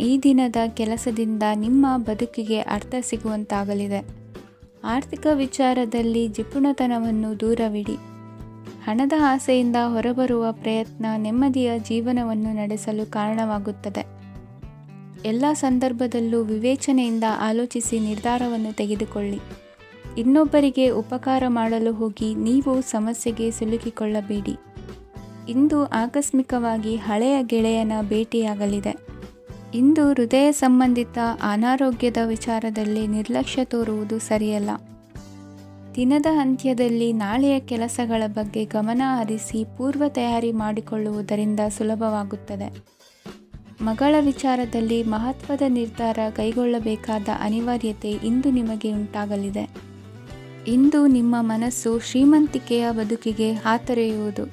ಈ ದಿನದ ಕೆಲಸದಿಂದ ನಿಮ್ಮ ಬದುಕಿಗೆ ಅರ್ಥ ಸಿಗುವಂತಾಗಲಿದೆ. ಆರ್ಥಿಕ ವಿಚಾರದಲ್ಲಿ ಜಿಪುಣತನವನ್ನು ದೂರವಿಡಿ. ಹಣದ ಆಸೆಯಿಂದ ಹೊರಬರುವ ಪ್ರಯತ್ನ ನೆಮ್ಮದಿಯ ಜೀವನವನ್ನು ನಡೆಸಲು ಕಾರಣವಾಗುತ್ತದೆ. ಎಲ್ಲ ಸಂದರ್ಭದಲ್ಲೂ ವಿವೇಚನೆಯಿಂದ ಆಲೋಚಿಸಿ ನಿರ್ಧಾರವನ್ನು ತೆಗೆದುಕೊಳ್ಳಿ. ಇನ್ನೊಬ್ಬರಿಗೆ ಉಪಕಾರ ಮಾಡಲು ಹೋಗಿ ನೀವು ಸಮಸ್ಯೆಗೆ ಸಿಲುಕಿಕೊಳ್ಳಬೇಡಿ. ಇಂದು ಆಕಸ್ಮಿಕವಾಗಿ ಹಳೆಯ ಗೆಳೆಯನ ಭೇಟಿಯಾಗಲಿದೆ. ಇಂದು ಹೃದಯ ಸಂಬಂಧಿತ ಅನಾರೋಗ್ಯದ ವಿಚಾರದಲ್ಲಿ ನಿರ್ಲಕ್ಷ್ಯ ತೋರುವುದು ಸರಿಯಲ್ಲ. ದಿನದ ಅಂತ್ಯದಲ್ಲಿ ನಾಳೆಯ ಕೆಲಸಗಳ ಬಗ್ಗೆ ಗಮನ ಹರಿಸಿ ಪೂರ್ವ ತಯಾರಿ ಮಾಡಿಕೊಳ್ಳುವುದರಿಂದ ಸುಲಭವಾಗುತ್ತದೆ. ಮಗಳ ವಿಚಾರದಲ್ಲಿ ಮಹತ್ವದ ನಿರ್ಧಾರ ಕೈಗೊಳ್ಳಬೇಕಾದ ಅನಿವಾರ್ಯತೆ ಇಂದು ನಿಮಗೆ ಉಂಟಾಗಲಿದೆ. ಇಂದು ನಿಮ್ಮ ಮನಸ್ಸು ಶ್ರೀಮಂತಿಕೆಯ ಬದುಕಿಗೆ ಹಾತೊರೆಯುವುದು.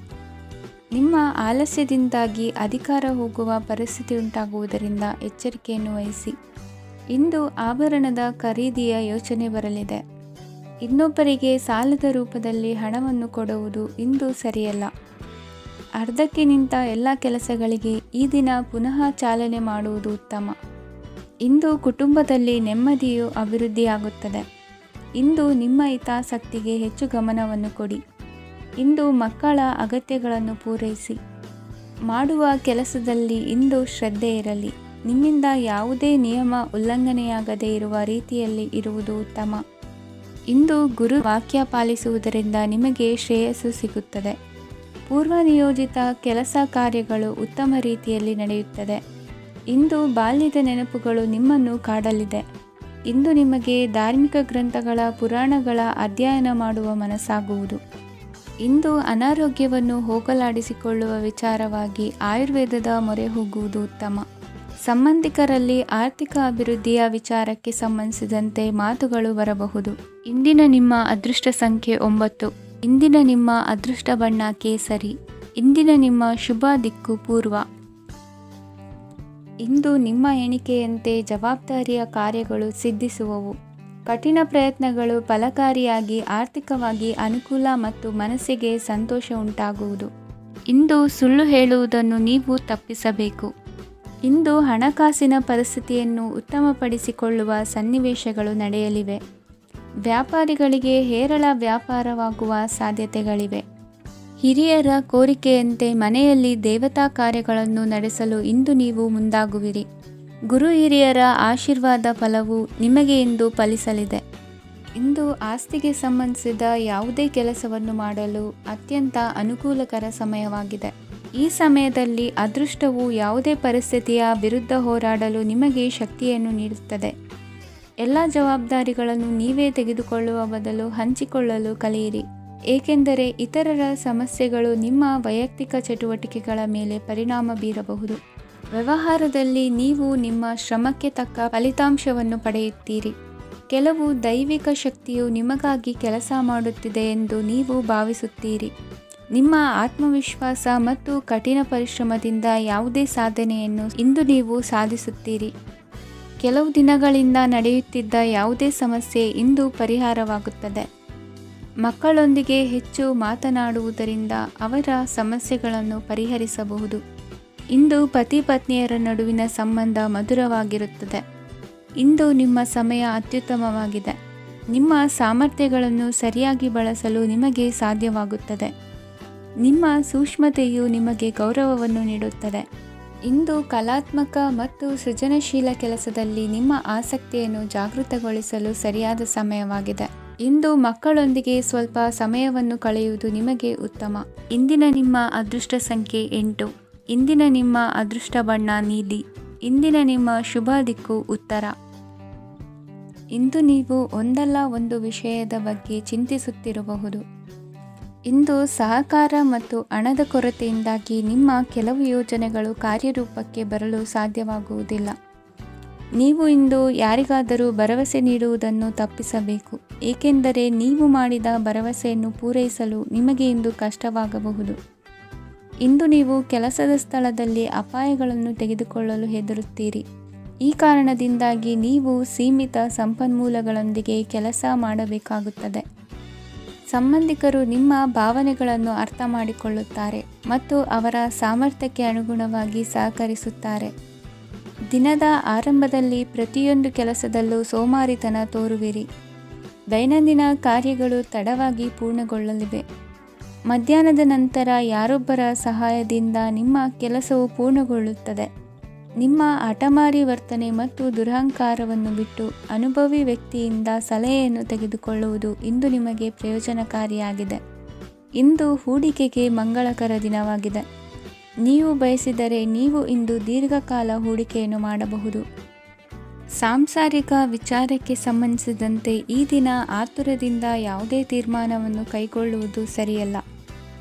ನಿಮ್ಮ ಆಲಸ್ಯದಿಂದಾಗಿ ಅಧಿಕಾರ ಹೋಗುವ ಪರಿಸ್ಥಿತಿ ಉಂಟಾಗುವುದರಿಂದ ಎಚ್ಚರಿಕೆಯನ್ನು ವಹಿಸಿ. ಇಂದು ಆಭರಣದ ಖರೀದಿಯ ಯೋಚನೆ ಬರಲಿದೆ. ಇನ್ನೊಬ್ಬರಿಗೆ ಸಾಲದ ರೂಪದಲ್ಲಿ ಹಣವನ್ನು ಕೊಡುವುದು ಇಂದು ಸರಿಯಲ್ಲ. ಅರ್ಧಕ್ಕೆ ನಿಂತ ಎಲ್ಲ ಕೆಲಸಗಳಿಗೆ ಈ ದಿನ ಪುನಃ ಚಾಲನೆ ಮಾಡುವುದು ಉತ್ತಮ. ಇಂದು ಕುಟುಂಬದಲ್ಲಿ ನೆಮ್ಮದಿಯು ಅಭಿವೃದ್ಧಿಯಾಗುತ್ತದೆ. ಇಂದು ನಿಮ್ಮ ಹಿತಾಸಕ್ತಿಗೆ ಹೆಚ್ಚು ಗಮನವನ್ನು ಕೊಡಿ. ಇಂದು ಮಕ್ಕಳ ಅಗತ್ಯಗಳನ್ನು ಪೂರೈಸಿ. ಮಾಡುವ ಕೆಲಸದಲ್ಲಿ ಇಂದು ಶ್ರದ್ಧೆ ಇರಲಿ. ನಿಮ್ಮಿಂದ ಯಾವುದೇ ನಿಯಮ ಉಲ್ಲಂಘನೆಯಾಗದೇ ಇರುವ ರೀತಿಯಲ್ಲಿ ಇರುವುದು ಉತ್ತಮ. ಇಂದು ಗುರು ವಾಕ್ಯ ಪಾಲಿಸುವುದರಿಂದ ನಿಮಗೆ ಶ್ರೇಯಸ್ಸು ಸಿಗುತ್ತದೆ. ಪೂರ್ವ ನಿಯೋಜಿತ ಕೆಲಸ ಕಾರ್ಯಗಳು ಉತ್ತಮ ರೀತಿಯಲ್ಲಿ ನಡೆಯುತ್ತದೆ. ಇಂದು ಬಾಲ್ಯದ ನೆನಪುಗಳು ನಿಮ್ಮನ್ನು ಕಾಡಲಿದೆ. ಇಂದು ನಿಮಗೆ ಧಾರ್ಮಿಕ ಗ್ರಂಥಗಳ ಪುರಾಣಗಳ ಅಧ್ಯಯನ ಮಾಡುವ ಮನಸ್ಸಾಗುವುದು. ಇಂದು ಅನಾರೋಗ್ಯವನ್ನು ಹೋಗಲಾಡಿಸಿಕೊಳ್ಳುವ ವಿಚಾರವಾಗಿ ಆಯುರ್ವೇದದ ಮೊರೆ ಹೋಗುವುದು ಉತ್ತಮ. ಸಂಬಂಧಿಕರಲ್ಲಿ ಆರ್ಥಿಕ ಅಭಿವೃದ್ಧಿಯ ವಿಚಾರಕ್ಕೆ ಸಂಬಂಧಿಸಿದಂತೆ ಮಾತುಗಳು ಬರಬಹುದು. ಇಂದಿನ ನಿಮ್ಮ ಅದೃಷ್ಟ ಸಂಖ್ಯೆ 9. ಇಂದಿನ ನಿಮ್ಮ ಅದೃಷ್ಟ ಬಣ್ಣ ಕೇಸರಿ. ಇಂದಿನ ನಿಮ್ಮ ಶುಭ ದಿಕ್ಕು ಪೂರ್ವ. ಇಂದು ನಿಮ್ಮ ಎಣಿಕೆಯಂತೆ ಜವಾಬ್ದಾರಿಯ ಕಾರ್ಯಗಳು ಸಿದ್ಧಿಸುವವು. ಕಠಿಣ ಪ್ರಯತ್ನಗಳು ಫಲಕಾರಿಯಾಗಿ ಆರ್ಥಿಕವಾಗಿ ಅನುಕೂಲ ಮತ್ತು ಮನಸ್ಸಿಗೆ ಸಂತೋಷ ಉಂಟಾಗುವುದು. ಇಂದು ಸುಳ್ಳು ಹೇಳುವುದನ್ನು ನೀವು ತಪ್ಪಿಸಬೇಕು. ಇಂದು ಹಣಕಾಸಿನ ಪರಿಸ್ಥಿತಿಯನ್ನು ಉತ್ತಮಪಡಿಸಿಕೊಳ್ಳುವ ಸನ್ನಿವೇಶಗಳು ನಡೆಯಲಿವೆ. ವ್ಯಾಪಾರಿಗಳಿಗೆ ಹೇರಳ ವ್ಯಾಪಾರವಾಗುವ ಸಾಧ್ಯತೆಗಳಿವೆ. ಹಿರಿಯರ ಕೋರಿಕೆಯಂತೆ ಮನೆಯಲ್ಲಿ ದೇವತಾ ಕಾರ್ಯಗಳನ್ನು ನಡೆಸಲು ಇಂದು ನೀವು ಮುಂದಾಗುವಿರಿ. ಗುರು ಹಿರಿಯರ ಆಶೀರ್ವಾದ ಫಲವು ನಿಮಗೆ ಇಂದು ಫಲಿಸಲಿದೆ. ಇಂದು ಆಸ್ತಿಗೆ ಸಂಬಂಧಿಸಿದ ಯಾವುದೇ ಕೆಲಸವನ್ನು ಮಾಡಲು ಅತ್ಯಂತ ಅನುಕೂಲಕರ ಸಮಯವಾಗಿದೆ. ಈ ಸಮಯದಲ್ಲಿ ಅದೃಷ್ಟವು ಯಾವುದೇ ಪರಿಸ್ಥಿತಿಯ ವಿರುದ್ಧ ಹೋರಾಡಲು ನಿಮಗೆ ಶಕ್ತಿಯನ್ನು ನೀಡುತ್ತದೆ. ಎಲ್ಲ ಜವಾಬ್ದಾರಿಗಳನ್ನು ನೀವೇ ತೆಗೆದುಕೊಳ್ಳುವ ಬದಲು ಹಂಚಿಕೊಳ್ಳಲು ಕಲಿಯಿರಿ. ಏಕೆಂದರೆ ಇತರರ ಸಮಸ್ಯೆಗಳು ನಿಮ್ಮ ವೈಯಕ್ತಿಕ ಚಟುವಟಿಕೆಗಳ ಮೇಲೆ ಪರಿಣಾಮ ಬೀರಬಹುದು. ವ್ಯವಹಾರದಲ್ಲಿ ನೀವು ನಿಮ್ಮ ಶ್ರಮಕ್ಕೆ ತಕ್ಕ ಫಲಿತಾಂಶವನ್ನು ಪಡೆಯುತ್ತೀರಿ. ಕೆಲವು ದೈವಿಕ ಶಕ್ತಿಯು ನಿಮಗಾಗಿ ಕೆಲಸ ಮಾಡುತ್ತಿದೆ ಎಂದು ನೀವು ಭಾವಿಸುತ್ತೀರಿ. ನಿಮ್ಮ ಆತ್ಮವಿಶ್ವಾಸ ಮತ್ತು ಕಠಿಣ ಪರಿಶ್ರಮದಿಂದ ಯಾವುದೇ ಸಾಧನೆಯನ್ನು ಇಂದು ನೀವು ಸಾಧಿಸುತ್ತೀರಿ. ಕೆಲವು ದಿನಗಳಿಂದ ನಡೆಯುತ್ತಿದ್ದ ಯಾವುದೇ ಸಮಸ್ಯೆ ಇಂದು ಪರಿಹಾರವಾಗುತ್ತದೆ. ಮಕ್ಕಳೊಂದಿಗೆ ಹೆಚ್ಚು ಮಾತನಾಡುವುದರಿಂದ ಅವರ ಸಮಸ್ಯೆಗಳನ್ನು ಪರಿಹರಿಸಬಹುದು. ಇಂದು ಪತಿ ಪತ್ನಿಯರ ನಡುವಿನ ಸಂಬಂಧ ಮಧುರವಾಗಿರುತ್ತದೆ. ಇಂದು ನಿಮ್ಮ ಸಮಯ ಅತ್ಯುತ್ತಮವಾಗಿದೆ. ನಿಮ್ಮ ಸಾಮರ್ಥ್ಯಗಳನ್ನು ಸರಿಯಾಗಿ ಬಳಸಲು ನಿಮಗೆ ಸಾಧ್ಯವಾಗುತ್ತದೆ. ನಿಮ್ಮ ಸೂಕ್ಷ್ಮತೆಯು ನಿಮಗೆ ಗೌರವವನ್ನು ನೀಡುತ್ತದೆ. ಇಂದು ಕಲಾತ್ಮಕ ಮತ್ತು ಸೃಜನಶೀಲ ಕೆಲಸದಲ್ಲಿ ನಿಮ್ಮ ಆಸಕ್ತಿಯನ್ನು ಜಾಗೃತಗೊಳಿಸಲು ಸರಿಯಾದ ಸಮಯವಾಗಿದೆ. ಇಂದು ಮಕ್ಕಳೊಂದಿಗೆ ಸ್ವಲ್ಪ ಸಮಯವನ್ನು ಕಳೆಯುವುದು ನಿಮಗೆ ಉತ್ತಮ. ಇಂದಿನ ನಿಮ್ಮ ಅದೃಷ್ಟ ಸಂಖ್ಯೆ 8. ಇಂದಿನ ನಿಮ್ಮ ಅದೃಷ್ಟ ಬಣ್ಣ ನೀಲಿ. ಇಂದಿನ ನಿಮ್ಮ ಶುಭ ದಿಕ್ಕು ಉತ್ತರ. ಇಂದು ನೀವು ಒಂದಲ್ಲ ಒಂದು ವಿಷಯದ ಬಗ್ಗೆ ಚಿಂತಿಸುತ್ತಿರಬಹುದು. ಇಂದು ಸಹಕಾರ ಮತ್ತು ಹಣದ ಕೊರತೆಯಿಂದಾಗಿ ನಿಮ್ಮ ಕೆಲವು ಯೋಜನೆಗಳು ಕಾರ್ಯರೂಪಕ್ಕೆ ಬರಲು ಸಾಧ್ಯವಾಗುವುದಿಲ್ಲ. ನೀವು ಇಂದು ಯಾರಿಗಾದರೂ ಭರವಸೆ ನೀಡುವುದನ್ನು ತಪ್ಪಿಸಬೇಕು. ಏಕೆಂದರೆ ನೀವು ಮಾಡಿದ ಭರವಸೆಯನ್ನು ಪೂರೈಸಲು ನಿಮಗೆ ಇಂದು ಕಷ್ಟವಾಗಬಹುದು. ಇಂದು ನೀವು ಕೆಲಸದ ಸ್ಥಳದಲ್ಲಿ ಅಪಾಯಗಳನ್ನು ತೆಗೆದುಕೊಳ್ಳಲು ಹೆದರುತ್ತೀರಿ. ಈ ಕಾರಣದಿಂದಾಗಿ ನೀವು ಸೀಮಿತ ಸಂಪನ್ಮೂಲಗಳೊಂದಿಗೆ ಕೆಲಸ ಮಾಡಬೇಕಾಗುತ್ತದೆ. ಸಂಬಂಧಿಕರು ನಿಮ್ಮ ಭಾವನೆಗಳನ್ನು ಅರ್ಥ ಮಾಡಿಕೊಳ್ಳುತ್ತಾರೆ ಮತ್ತು ಅವರ ಸಾಮರ್ಥ್ಯಕ್ಕೆ ಅನುಗುಣವಾಗಿ ಸಹಕರಿಸುತ್ತಾರೆ. ದಿನದ ಆರಂಭದಲ್ಲಿ ಪ್ರತಿಯೊಂದು ಕೆಲಸದಲ್ಲೂ ಸೋಮಾರಿತನ ತೋರುವಿರಿ. ದೈನಂದಿನ ಕಾರ್ಯಗಳು ತಡವಾಗಿ ಪೂರ್ಣಗೊಳ್ಳಲಿವೆ. ಮಧ್ಯಾಹ್ನದ ನಂತರ ಯಾರೊಬ್ಬರ ಸಹಾಯದಿಂದ ನಿಮ್ಮ ಕೆಲಸವು ಪೂರ್ಣಗೊಳ್ಳುತ್ತದೆ. ನಿಮ್ಮ ಹಠಮಾರಿ ವರ್ತನೆ ಮತ್ತು ದುರಹಂಕಾರವನ್ನು ಬಿಟ್ಟು ಅನುಭವಿ ವ್ಯಕ್ತಿಯಿಂದ ಸಲಹೆಯನ್ನು ತೆಗೆದುಕೊಳ್ಳುವುದು ಇಂದು ನಿಮಗೆ ಪ್ರಯೋಜನಕಾರಿಯಾಗಿದೆ. ಇಂದು ಹೂಡಿಕೆಗೆ ಮಂಗಳಕರ ದಿನವಾಗಿದೆ. ನೀವು ಬಯಸಿದರೆ ನೀವು ಇಂದು ದೀರ್ಘಕಾಲ ಹೂಡಿಕೆಯನ್ನು ಮಾಡಬಹುದು. ಸಾಂಸಾರಿಕ ವಿಚಾರಕ್ಕೆ ಸಂಬಂಧಿಸಿದಂತೆ ಈ ದಿನ ಆತುರದಿಂದ ಯಾವುದೇ ತೀರ್ಮಾನವನ್ನು ಕೈಗೊಳ್ಳುವುದು ಸರಿಯಲ್ಲ.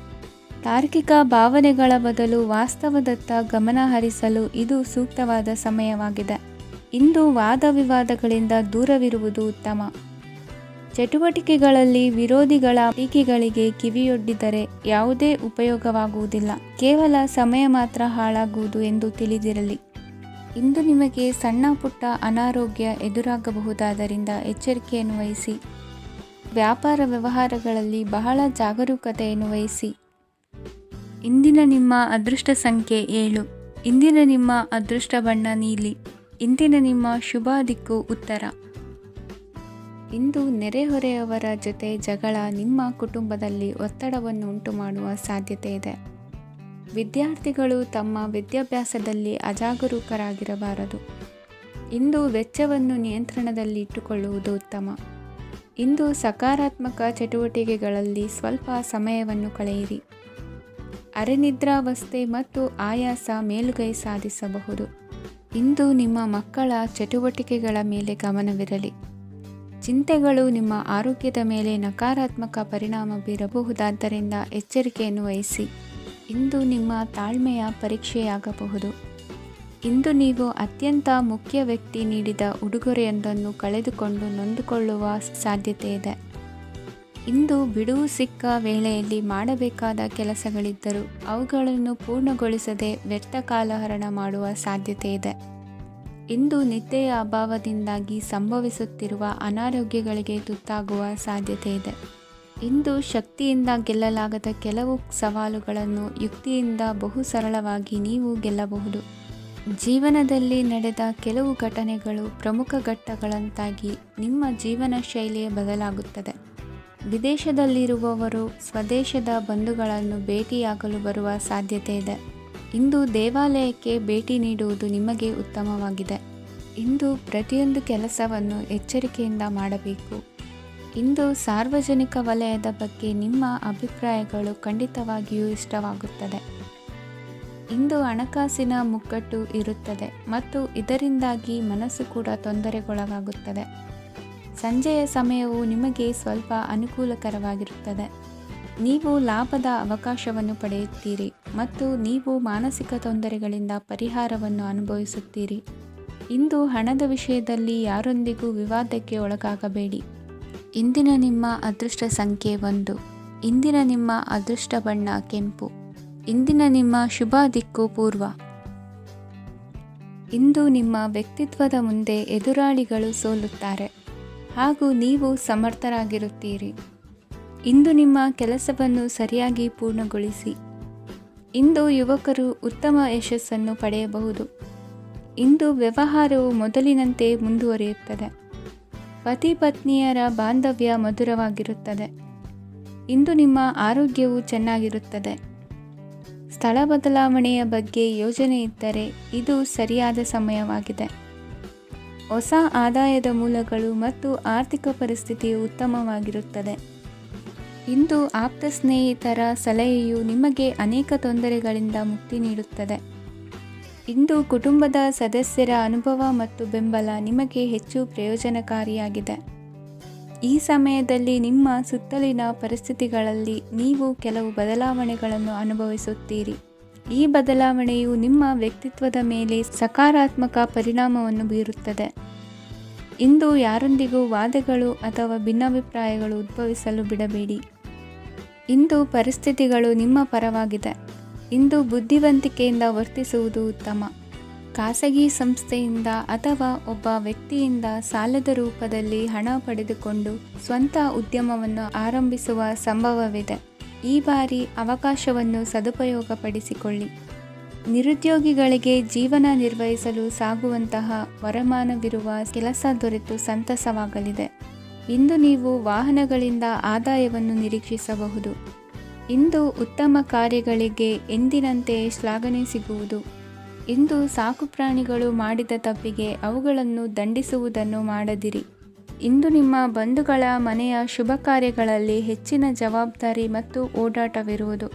ತಾರ್ಕಿಕ ಭಾವನೆಗಳ ಬದಲು ವಾಸ್ತವದತ್ತ ಗಮನ ಹರಿಸಲು ಇದು ಸೂಕ್ತವಾದ ಸಮಯವಾಗಿದೆ. ಇಂದು ವಾದ ವಿವಾದಗಳಿಂದ ದೂರವಿರುವುದು ಉತ್ತಮ. ಚಟುವಟಿಕೆಗಳಲ್ಲಿ ವಿರೋಧಿಗಳ ಟೀಕೆಗಳಿಗೆ ಕಿವಿಯೊಡ್ಡಿದರೆ ಯಾವುದೇ ಉಪಯೋಗವಾಗುವುದಿಲ್ಲ, ಕೇವಲ ಸಮಯ ಮಾತ್ರ ಹಾಳಾಗುವುದು ಎಂದು ತಿಳಿದಿರಲಿ. ಇಂದು ನಿಮಗೆ ಸಣ್ಣ ಪುಟ್ಟ ಅನಾರೋಗ್ಯ ಎದುರಾಗಬಹುದಾದ್ದರಿಂದ ಎಚ್ಚರಿಕೆಯನ್ನು ವಹಿಸಿ. ವ್ಯಾಪಾರ ವ್ಯವಹಾರಗಳಲ್ಲಿ ಬಹಳ ಜಾಗರೂಕತೆಯನ್ನು ವಹಿಸಿ. ಇಂದಿನ ನಿಮ್ಮ ಅದೃಷ್ಟ ಸಂಖ್ಯೆ 7. ಇಂದಿನ ನಿಮ್ಮ ಅದೃಷ್ಟ ಬಣ್ಣ ನೀಲಿ. ಇಂದಿನ ನಿಮ್ಮ ಶುಭ ದಿಕ್ಕು ಉತ್ತರ. ಇಂದು ನೆರೆಹೊರೆಯವರ ಜೊತೆ ಜಗಳ ನಿಮ್ಮ ಕುಟುಂಬದಲ್ಲಿ ಒತ್ತಡವನ್ನು ಉಂಟುಮಾಡುವ ಸಾಧ್ಯತೆ ಇದೆ. ವಿದ್ಯಾರ್ಥಿಗಳು ತಮ್ಮ ವಿದ್ಯಾಭ್ಯಾಸದಲ್ಲಿ ಅಜಾಗರೂಕರಾಗಿರಬಾರದು. ಇಂದು ವೆಚ್ಚವನ್ನು ನಿಯಂತ್ರಣದಲ್ಲಿ ಇಟ್ಟುಕೊಳ್ಳುವುದು ಉತ್ತಮ. ಇಂದು ಸಕಾರಾತ್ಮಕ ಚಟುವಟಿಕೆಗಳಲ್ಲಿ ಸ್ವಲ್ಪ ಸಮಯವನ್ನು ಕಳೆಯಿರಿ. ಅರೆನಿದ್ರಾವಸ್ಥೆ ಮತ್ತು ಆಯಾಸ ಮೇಲುಗೈ ಸಾಧಿಸಬಹುದು. ಇಂದು ನಿಮ್ಮ ಮಕ್ಕಳ ಚಟುವಟಿಕೆಗಳ ಮೇಲೆ ಗಮನವಿರಲಿ. ಚಿಂತೆಗಳು ನಿಮ್ಮ ಆರೋಗ್ಯದ ಮೇಲೆ ನಕಾರಾತ್ಮಕ ಪರಿಣಾಮ ಬೀರಬಹುದಾದ್ದರಿಂದ ಎಚ್ಚರಿಕೆಯನ್ನು ವಹಿಸಿ. ಇಂದು ನಿಮ್ಮ ತಾಳ್ಮೆಯ ಪರೀಕ್ಷೆಯಾಗಬಹುದು. ಇಂದು ನೀವು ಅತ್ಯಂತ ಮುಖ್ಯ ವ್ಯಕ್ತಿ ನೀಡಿದ ಉಡುಗೊರೆಯೊಂದನ್ನು ಕಳೆದುಕೊಂಡು ನೊಂದುಕೊಳ್ಳುವ ಸಾಧ್ಯತೆ ಇದೆ. ಇಂದು ಬಿಡುವು ಸಿಕ್ಕ ವೇಳೆಯಲ್ಲಿ ಮಾಡಬೇಕಾದ ಕೆಲಸಗಳಿದ್ದರೂ ಅವುಗಳನ್ನು ಪೂರ್ಣಗೊಳಿಸದೆ ವ್ಯರ್ಥ ಕಾಲಹರಣ ಮಾಡುವ ಸಾಧ್ಯತೆ ಇದೆ. ಇಂದು ನಿದ್ದೆಯ ಅಭಾವದಿಂದಾಗಿ ಸಂಭವಿಸುತ್ತಿರುವ ಅನಾರೋಗ್ಯಗಳಿಗೆ ತುತ್ತಾಗುವ ಸಾಧ್ಯತೆ ಇದೆ. ಇಂದು ಶಕ್ತಿಯಿಂದ ಗೆಲ್ಲಲಾಗದ ಕೆಲವು ಸವಾಲುಗಳನ್ನು ಯುಕ್ತಿಯಿಂದ ಬಹು ಸರಳವಾಗಿ ನೀವು ಗೆಲ್ಲಬಹುದು. ಜೀವನದಲ್ಲಿ ನಡೆದ ಕೆಲವು ಘಟನೆಗಳು ಪ್ರಮುಖ ಘಟ್ಟಗಳಂತಾಗಿ ನಿಮ್ಮ ಜೀವನ ಶೈಲಿಯೇ ಬದಲಾಗುತ್ತದೆ. ವಿದೇಶದಲ್ಲಿರುವವರು ಸ್ವದೇಶದ ಬಂಧುಗಳನ್ನು ಭೇಟಿಯಾಗಲು ಬರುವ ಸಾಧ್ಯತೆ ಇದೆ. ಇಂದು ದೇವಾಲಯಕ್ಕೆ ಭೇಟಿ ನೀಡುವುದು ನಿಮಗೆ ಉತ್ತಮವಾಗಿದೆ. ಇಂದು ಪ್ರತಿಯೊಂದು ಕೆಲಸವನ್ನು ಎಚ್ಚರಿಕೆಯಿಂದ ಮಾಡಬೇಕು. ಇಂದು ಸಾರ್ವಜನಿಕ ವಲಯದ ಬಗ್ಗೆ ನಿಮ್ಮ ಅಭಿಪ್ರಾಯಗಳು ಖಂಡಿತವಾಗಿಯೂ ಇಷ್ಟವಾಗುತ್ತದೆ. ಇಂದು ಹಣಕಾಸಿನ ಮುಗ್ಗಟ್ಟು ಇರುತ್ತದೆ ಮತ್ತು ಇದರಿಂದಾಗಿ ಮನಸ್ಸು ಕೂಡ ತೊಂದರೆಗೊಳಗಾಗುತ್ತದೆ. ಸಂಜೆಯ ಸಮಯವು ನಿಮಗೆ ಸ್ವಲ್ಪ ಅನುಕೂಲಕರವಾಗಿರುತ್ತದೆ. ನೀವು ಲಾಭದ ಅವಕಾಶವನ್ನು ಪಡೆಯುತ್ತೀರಿ ಮತ್ತು ನೀವು ಮಾನಸಿಕ ತೊಂದರೆಗಳಿಂದ ಪರಿಹಾರವನ್ನು ಅನುಭವಿಸುತ್ತೀರಿ. ಇಂದು ಹಣದ ವಿಷಯದಲ್ಲಿ ಯಾರೊಂದಿಗೂ ವಿವಾದಕ್ಕೆ ಒಳಗಾಗಬೇಡಿ. ಇಂದಿನ ನಿಮ್ಮ ಅದೃಷ್ಟ ಸಂಖ್ಯೆ 1. ಇಂದಿನ ನಿಮ್ಮ ಅದೃಷ್ಟ ಬಣ್ಣ ಕೆಂಪು. ಇಂದಿನ ನಿಮ್ಮ ಶುಭ ದಿಕ್ಕು ಪೂರ್ವ. ಇಂದು ನಿಮ್ಮ ವ್ಯಕ್ತಿತ್ವದ ಮುಂದೆ ಎದುರಾಳಿಗಳು ಸೋಲುತ್ತಾರೆ ಹಾಗೂ ನೀವು ಸಮರ್ಥರಾಗಿರುತ್ತೀರಿ. ಇಂದು ನಿಮ್ಮ ಕೆಲಸವನ್ನು ಸರಿಯಾಗಿ ಪೂರ್ಣಗೊಳಿಸಿ. ಇಂದು ಯುವಕರು ಉತ್ತಮ ಯಶಸ್ಸನ್ನು ಪಡೆಯಬಹುದು. ಇಂದು ವ್ಯವಹಾರವು ಮೊದಲಿನಂತೆ ಮುಂದುವರಿಯುತ್ತದೆ. ಪತಿ ಪತ್ನಿಯರ ಬಾಂಧವ್ಯ ಮಧುರವಾಗಿರುತ್ತದೆ. ಇಂದು ನಿಮ್ಮ ಆರೋಗ್ಯವು ಚೆನ್ನಾಗಿರುತ್ತದೆ. ಸ್ಥಳ ಬದಲಾವಣೆಯ ಬಗ್ಗೆ ಯೋಜನೆ ಇದ್ದರೆ ಇದು ಸರಿಯಾದ ಸಮಯವಾಗಿದೆ. ಹೊಸ ಆದಾಯದ ಮೂಲಗಳು ಮತ್ತು ಆರ್ಥಿಕ ಪರಿಸ್ಥಿತಿಯು ಉತ್ತಮವಾಗಿರುತ್ತದೆ. ಇಂದು ಆಪ್ತ ಸ್ನೇಹಿತರ ಸಲಹೆಯು ನಿಮಗೆ ಅನೇಕ ತೊಂದರೆಗಳಿಂದ ಮುಕ್ತಿ ನೀಡುತ್ತದೆ. ಇಂದು ಕುಟುಂಬದ ಸದಸ್ಯರ ಅನುಭವ ಮತ್ತು ಬೆಂಬಲ ನಿಮಗೆ ಹೆಚ್ಚು ಪ್ರಯೋಜನಕಾರಿಯಾಗಿದೆ. ಈ ಸಮಯದಲ್ಲಿ ನಿಮ್ಮ ಸುತ್ತಲಿನ ಪರಿಸ್ಥಿತಿಗಳಲ್ಲಿ ನೀವು ಕೆಲವು ಬದಲಾವಣೆಗಳನ್ನು ಅನುಭವಿಸುತ್ತೀರಿ. ಈ ಬದಲಾವಣೆಯು ನಿಮ್ಮ ವ್ಯಕ್ತಿತ್ವದ ಮೇಲೆ ಸಕಾರಾತ್ಮಕ ಪರಿಣಾಮವನ್ನು ಬೀರುತ್ತದೆ. ಇಂದು ಯಾರೊಂದಿಗೂ ವಾದಗಳು ಅಥವಾ ಭಿನ್ನಾಭಿಪ್ರಾಯಗಳು ಉದ್ಭವಿಸಲು ಬಿಡಬೇಡಿ. ಇಂದು ಪರಿಸ್ಥಿತಿಗಳು ನಿಮ್ಮ ಪರವಾಗಿದೆ. ಇಂದು ಬುದ್ಧಿವಂತಿಕೆಯಿಂದ ವರ್ತಿಸುವುದು ಉತ್ತಮ. ಖಾಸಗಿ ಸಂಸ್ಥೆಯಿಂದ ಅಥವಾ ಒಬ್ಬ ವ್ಯಕ್ತಿಯಿಂದ ಸಾಲದ ರೂಪದಲ್ಲಿ ಹಣ ಪಡೆದುಕೊಂಡು ಸ್ವಂತ ಉದ್ಯಮವನ್ನು ಆರಂಭಿಸುವ ಸಂಭವವಿದೆ. ಈ ಬಾರಿ ಅವಕಾಶವನ್ನು ಸದುಪಯೋಗಪಡಿಸಿಕೊಳ್ಳಿ. ನಿರುದ್ಯೋಗಿಗಳಿಗೆ ಜೀವನ ನಿರ್ವಹಿಸಲು ಸಾಗುವಂತಹ ವರಮಾನವಿರುವ ಕೆಲಸ ದೊರೆತು ಸಂತಸವಾಗಲಿದೆ. ಇಂದು ನೀವು ವಾಹನಗಳಿಂದ ಆದಾಯವನ್ನು ನಿರೀಕ್ಷಿಸಬಹುದು. ಇಂದು ಉತ್ತಮ ಕಾರ್ಯಗಳಿಗೆ ಎಂದಿನಂತೆ ಶ್ಲಾಘನೆ ಸಿಗುವುದು. ಇಂದು ಸಾಕುಪ್ರಾಣಿಗಳು ಮಾಡಿದ ತಪ್ಪಿಗೆ ಅವುಗಳನ್ನು ದಂಡಿಸುವುದನ್ನು ಮಾಡದಿರಿ. ಇಂದು ನಿಮ್ಮ ಬಂಧುಗಳ ಮನೆಯ ಶುಭ ಕಾರ್ಯಗಳಲ್ಲಿ ಹೆಚ್ಚಿನ ಜವಾಬ್ದಾರಿ ಮತ್ತು ಓಡಾಟವಿರುವುದು.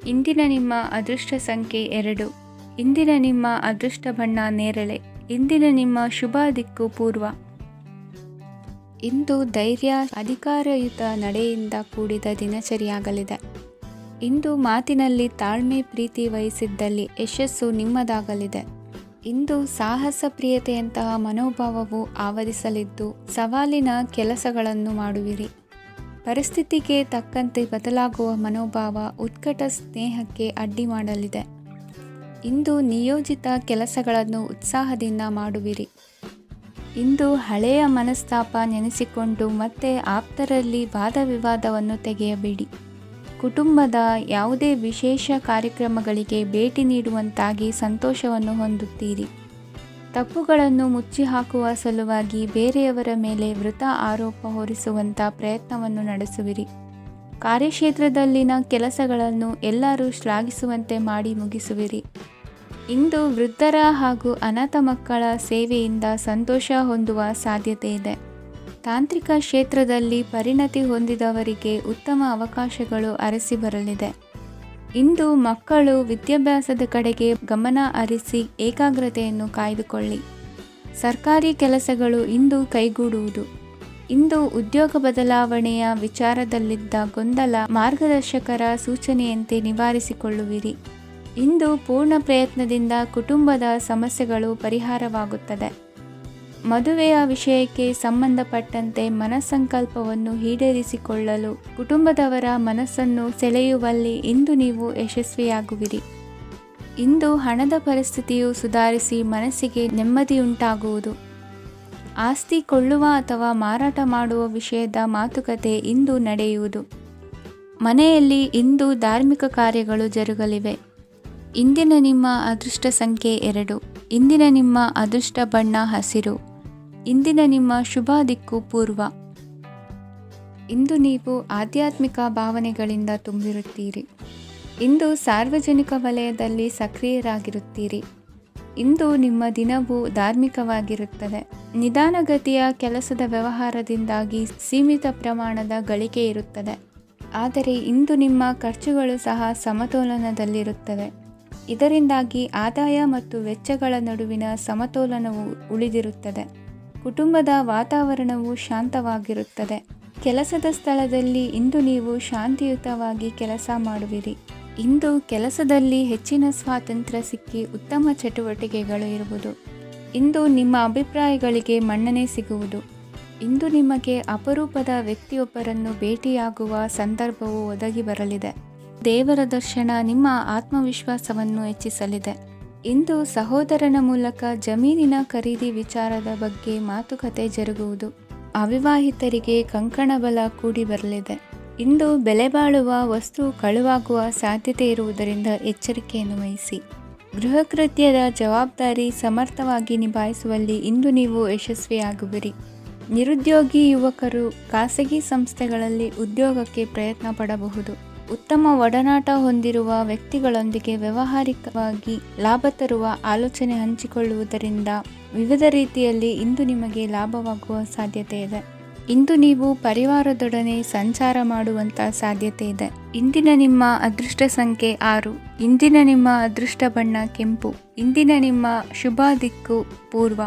ಇಂದಿನ ನಿಮ್ಮ ಅದೃಷ್ಟ ಸಂಖ್ಯೆ 2. ಇಂದಿನ ನಿಮ್ಮ ಅದೃಷ್ಟ ಬಣ್ಣ ನೇರಳೆ. ಇಂದಿನ ನಿಮ್ಮ ಶುಭ ದಿಕ್ಕು ಪೂರ್ವ. ಇಂದು ಧೈರ್ಯ, ಅಧಿಕಾರಯುತ ನಡೆಯಿಂದ ಕೂಡಿದ ದಿನಚರಿಯಾಗಲಿದೆ. ಇಂದು ಮಾತಿನಲ್ಲಿ ತಾಳ್ಮೆ, ಪ್ರೀತಿ ವಹಿಸಿದ್ದಲ್ಲಿ ಯಶಸ್ಸು ನಿಮ್ಮದಾಗಲಿದೆ. ಇಂದು ಸಾಹಸ ಪ್ರಿಯತೆಯಂತಹ ಮನೋಭಾವವು ಆವರಿಸಲಿದ್ದು ಸವಾಲಿನ ಕೆಲಸಗಳನ್ನು ಮಾಡುವಿರಿ. ಪರಿಸ್ಥಿತಿಗೆ ತಕ್ಕಂತೆ ಬದಲಾಗುವ ಮನೋಭಾವ ಉತ್ಕಟ ಸ್ನೇಹಕ್ಕೆ ಅಡ್ಡಿ ಮಾಡಲಿದೆ. ಇಂದು ನಿಯೋಜಿತ ಕೆಲಸಗಳನ್ನು ಉತ್ಸಾಹದಿಂದ ಮಾಡುವಿರಿ. ಇಂದು ಹಳೆಯ ಮನಸ್ತಾಪ ನೆನೆಸಿಕೊಂಡು ಮತ್ತೆ ಆಪ್ತರಲ್ಲಿ ವಾದ ವಿವಾದವನ್ನು ತೆಗೆಯಬೇಡಿ. ಕುಟುಂಬದ ಯಾವುದೇ ವಿಶೇಷ ಕಾರ್ಯಕ್ರಮಗಳಿಗೆ ಭೇಟಿ ನೀಡುವಂತಾಗಿ ಸಂತೋಷವನ್ನು ಹೊಂದುತ್ತೀರಿ. ತಪ್ಪುಗಳನ್ನು ಮುಚ್ಚಿಹಾಕುವ ಸಲುವಾಗಿ ಬೇರೆಯವರ ಮೇಲೆ ವೃಥಾ ಆರೋಪ ಹೊರಿಸುವಂಥ ಪ್ರಯತ್ನವನ್ನು ನಡೆಸುವಿರಿ. ಕಾರ್ಯಕ್ಷೇತ್ರದಲ್ಲಿನ ಕೆಲಸಗಳನ್ನು ಎಲ್ಲರೂ ಶ್ಲಾಘಿಸುವಂತೆ ಮಾಡಿ ಮುಗಿಸುವಿರಿ. ಇಂದು ವೃದ್ಧರ ಹಾಗೂ ಅನಾಥ ಮಕ್ಕಳ ಸೇವೆಯಿಂದ ಸಂತೋಷ ಹೊಂದುವ ಸಾಧ್ಯತೆ ಇದೆ. ತಾಂತ್ರಿಕ ಕ್ಷೇತ್ರದಲ್ಲಿ ಪರಿಣತಿ ಹೊಂದಿದವರಿಗೆ ಉತ್ತಮ ಅವಕಾಶಗಳು ಅರಸಿ ಬರಲಿದೆ. ಇಂದು ಮಕ್ಕಳು ವಿದ್ಯಾಭ್ಯಾಸದ ಕಡೆಗೆ ಗಮನ ಹರಿಸಿ ಏಕಾಗ್ರತೆಯನ್ನು ಕಾಯ್ದುಕೊಳ್ಳಿ. ಸರ್ಕಾರಿ ಕೆಲಸಗಳು ಇಂದು ಕೈಗೂಡುವುದು. ಇಂದು ಉದ್ಯೋಗ ಬದಲಾವಣೆಯ ವಿಚಾರದಲ್ಲಿದ್ದ ಗೊಂದಲ ಮಾರ್ಗದರ್ಶಕರ ಸೂಚನೆಯಂತೆ ನಿವಾರಿಸಿಕೊಳ್ಳುವಿರಿ. ಇಂದು ಪೂರ್ಣ ಪ್ರಯತ್ನದಿಂದ ಕುಟುಂಬದ ಸಮಸ್ಯೆಗಳು ಪರಿಹಾರವಾಗುತ್ತದೆ. ಮದುವೆಯ ವಿಷಯಕ್ಕೆ ಸಂಬಂಧಪಟ್ಟಂತೆ ಮನಸ್ಸಂಕಲ್ಪವನ್ನು ಈಡೇರಿಸಿಕೊಳ್ಳಲು ಕುಟುಂಬದವರ ಮನಸ್ಸನ್ನು ಸೆಳೆಯುವಲ್ಲಿ ಇಂದು ನೀವು ಯಶಸ್ವಿಯಾಗುವಿರಿ. ಇಂದು ಹಣದ ಪರಿಸ್ಥಿತಿಯು ಸುಧಾರಿಸಿ ಮನಸ್ಸಿಗೆ ನೆಮ್ಮದಿಯುಂಟಾಗುವುದು. ಆಸ್ತಿ ಕೊಳ್ಳುವ ಅಥವಾ ಮಾರಾಟ ಮಾಡುವ ವಿಷಯದ ಮಾತುಕತೆ ಇಂದು ನಡೆಯುವುದು. ಮನೆಯಲ್ಲಿ ಇಂದು ಧಾರ್ಮಿಕ ಕಾರ್ಯಗಳು ಜರುಗಲಿವೆ. ಇಂದಿನ ನಿಮ್ಮ ಅದೃಷ್ಟ ಸಂಖ್ಯೆ 2. ಇಂದಿನ ನಿಮ್ಮ ಅದೃಷ್ಟ ಬಣ್ಣ ಹಸಿರು. ಇಂದಿನ ನಿಮ್ಮ ಶುಭ ದಿಕ್ಕು ಪೂರ್ವ. ಇಂದು ನೀವು ಆಧ್ಯಾತ್ಮಿಕ ಭಾವನೆಗಳಿಂದ ತುಂಬಿರುತ್ತೀರಿ. ಇಂದು ಸಾರ್ವಜನಿಕ ವಲಯದಲ್ಲಿ ಸಕ್ರಿಯರಾಗಿರುತ್ತೀರಿ. ಇಂದು ನಿಮ್ಮ ದಿನವು ಧಾರ್ಮಿಕವಾಗಿರುತ್ತದೆ. ನಿಧಾನಗತಿಯ ಕೆಲಸದ ವ್ಯವಹಾರದಿಂದಾಗಿ ಸೀಮಿತ ಪ್ರಮಾಣದ ಗಳಿಕೆ ಇರುತ್ತದೆ. ಆದರೆ ಇಂದು ನಿಮ್ಮ ಖರ್ಚುಗಳು ಸಹ ಸಮತೋಲನದಲ್ಲಿರುತ್ತವೆ. ಇದರಿಂದಾಗಿ ಆದಾಯ ಮತ್ತು ವೆಚ್ಚಗಳ ನಡುವಿನ ಸಮತೋಲನವು ಉಳಿದಿರುತ್ತದೆ. ಕುಟುಂಬದ ವಾತಾವರಣವು ಶಾಂತವಾಗಿರುತ್ತದೆ. ಕೆಲಸದ ಸ್ಥಳದಲ್ಲಿ ಇಂದು ನೀವು ಶಾಂತಿಯುತವಾಗಿ ಕೆಲಸ ಮಾಡುವಿರಿ. ಇಂದು ಕೆಲಸದಲ್ಲಿ ಹೆಚ್ಚಿನ ಸ್ವಾತಂತ್ರ್ಯ ಸಿಕ್ಕಿ ಉತ್ತಮ ಚಟುವಟಿಕೆಗಳು ಇರುವುದು. ಇಂದು ನಿಮ್ಮ ಅಭಿಪ್ರಾಯಗಳಿಗೆ ಮನ್ನಣೆ ಸಿಗುವುದು. ಇಂದು ನಿಮಗೆ ಅಪರೂಪದ ವ್ಯಕ್ತಿಯೊಬ್ಬರನ್ನು ಭೇಟಿಯಾಗುವ ಸಂದರ್ಭವು ಒದಗಿ ಬರಲಿದೆ. ದೇವರ ದರ್ಶನ ನಿಮ್ಮ ಆತ್ಮವಿಶ್ವಾಸವನ್ನು ಹೆಚ್ಚಿಸಲಿದೆ. ಇಂದು ಸಹೋದರನ ಮೂಲಕ ಜಮೀನಿನ ಖರೀದಿ ವಿಚಾರದ ಬಗ್ಗೆ ಮಾತುಕತೆ ಜರುಗುವುದು. ಅವಿವಾಹಿತರಿಗೆ ಕಂಕಣ ಬಲ ಕೂಡಿ ಬರಲಿದೆ. ಇಂದು ಬೆಲೆ ಬಾಳುವ ವಸ್ತು ಕಳುವಾಗುವ ಸಾಧ್ಯತೆ ಇರುವುದರಿಂದ ಎಚ್ಚರಿಕೆಯನ್ನು ವಹಿಸಿ. ಗೃಹ ಕೃತ್ಯದ ಜವಾಬ್ದಾರಿ ಸಮರ್ಥವಾಗಿ ನಿಭಾಯಿಸುವಲ್ಲಿ ಇಂದು ನೀವು ಯಶಸ್ವಿಯಾಗುವಿರಿ. ನಿರುದ್ಯೋಗಿ ಯುವಕರು ಖಾಸಗಿ ಸಂಸ್ಥೆಗಳಲ್ಲಿ ಉದ್ಯೋಗಕ್ಕೆ ಪ್ರಯತ್ನ ಪಡಬಹುದು. ಉತ್ತಮ ಒಡನಾಟ ಹೊಂದಿರುವ ವ್ಯಕ್ತಿಗಳೊಂದಿಗೆ ವ್ಯಾವಹಾರಿಕವಾಗಿ ಲಾಭ ತರುವ ಆಲೋಚನೆ ಹಂಚಿಕೊಳ್ಳುವುದರಿಂದ ವಿವಿಧ ರೀತಿಯಲ್ಲಿ ಇಂದು ನಿಮಗೆ ಲಾಭವಾಗುವ ಸಾಧ್ಯತೆ ಇದೆ. ಇಂದು ನೀವು ಪರಿವಾರದೊಡನೆ ಸಂಚಾರ ಮಾಡುವಂಥ ಸಾಧ್ಯತೆ ಇದೆ. ಇಂದಿನ ನಿಮ್ಮ ಅದೃಷ್ಟ ಸಂಖ್ಯೆ 6. ಇಂದಿನ ನಿಮ್ಮ ಅದೃಷ್ಟ ಬಣ್ಣ ಕೆಂಪು. ಇಂದಿನ ನಿಮ್ಮ ಶುಭ ದಿಕ್ಕು ಪೂರ್ವ.